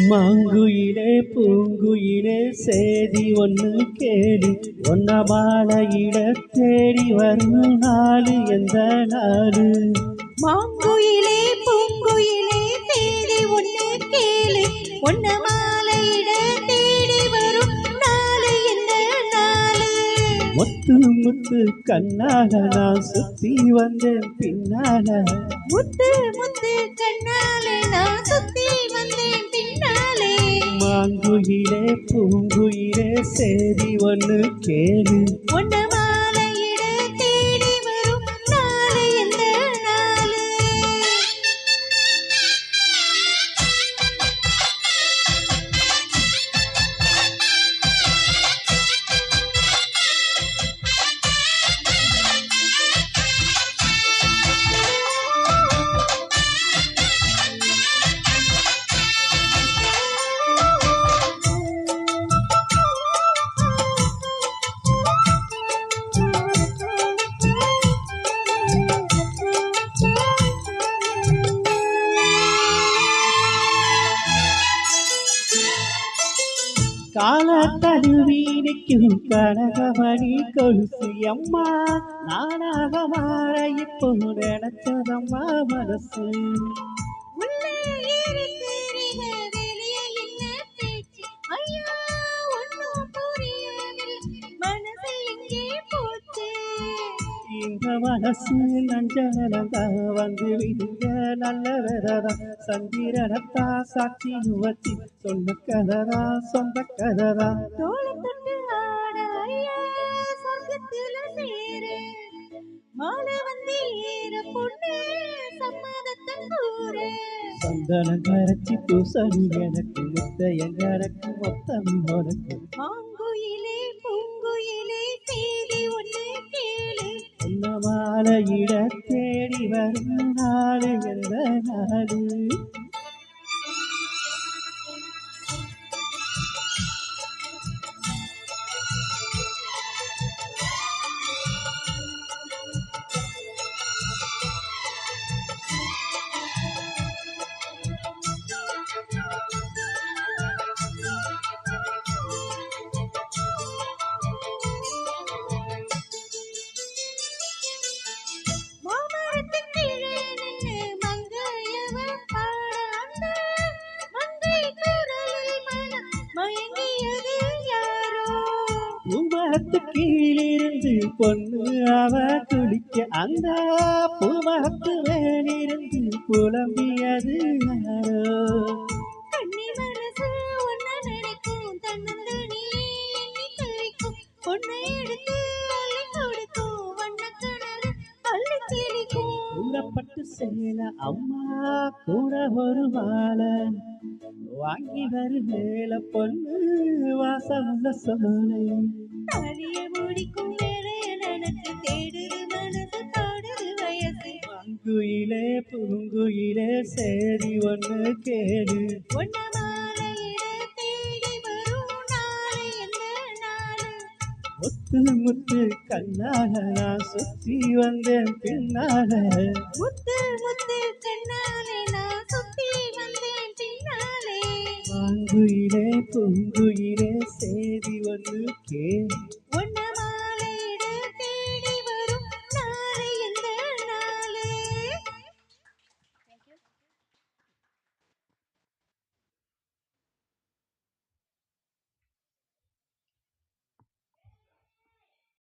மாங்குயிலே பூங்குயிலே சேதி ஒன்று கேடு ஒன்ன மாலையிட தேடி வரும் நாடு எந்த நாடு. மாங்குயிலே பூங்குயிலே சேதி ஒன்று கேளு ஒன்ன மாலையிட தேடி வரும் நாடு எந்த நாடு. முத்து முத்து கண்ணால நான் சுத்தி வந்தேன் பின்னால. முத்து முத்து கண்ணால நான் சுத்தி வந்தேன் பின்னாலே. மாங்குயிலே பூங்குயிலே சேதி ஒன்று கேளு ஒன்ன மாலையிட தேடி வரும் நாடு எந்த நாடு. காலத்தழுவீனிக்கும் கனகமணி கொலுசு அம்மா நானாக மாற இப்போ நினைச்சதம்மா மனசு. இந்த மனசு நஞ்சனதா வந்து விடுங்க நல்ல விரதா சந்திரனத்தா சாட்சி வச்சு சொன்ன கதரா சொந்த கதரா. தோளத்தொட்டு ஆட ஐயா சொர்க்கத்துல சேரு மாலை வந்து ஏற பொண்ணு சம்மதத்தை கூறு. சந்தனம் கரைச்சி பூசணி எனக்கு முத்தையன் எனக்கு மொத்தம் உனக்கு. மாங்குயிலே பூங்குயிலே சேதி ஒன்று கேளு சொன்ன மாலையிட தேடி வரும் நாடு எந்த நாடு. பூமரத்து கீழிருந்து பொண்ணு அவ குளிக்க அந்த பூமரத்து மேலிருந்து புலம்பியது யாரோ. கண்ணி மனசு ஒன்ன நினைக்கும் தன்னந்தனி எண்ணி கழிக்கும் பொண்ணை எடுத்து அள்ளி கொடுக்கும் வண்ண கணரு அள்ளி தெளிக்கும். கூறப்பட்டு சேல அம்மா கூட ஒரு மாலை வாங்கி வரு மேல பொண்ணு வாசமுள்ள சோலை. தாலிய முடிக்கும் வேலைய நினைச்சு தேடுது மனசு தாடுது வயசு. மாங்குயிலே பூங்குயிலே சேதி ஒன்று கேடு ஒன்ன மாலையிட தேடி வரும் நாளை எந்த நாளு. முத்து முத்து கண்ணால நான் சுத்தி வந்தேன் பின்னால. முத்து முத்து கண்ணாலே நான் சுத்தி வந்தேன் பின்னாலே. மாங்குயிலே பூங்குயிலே சேதி ஒன்று கேடு.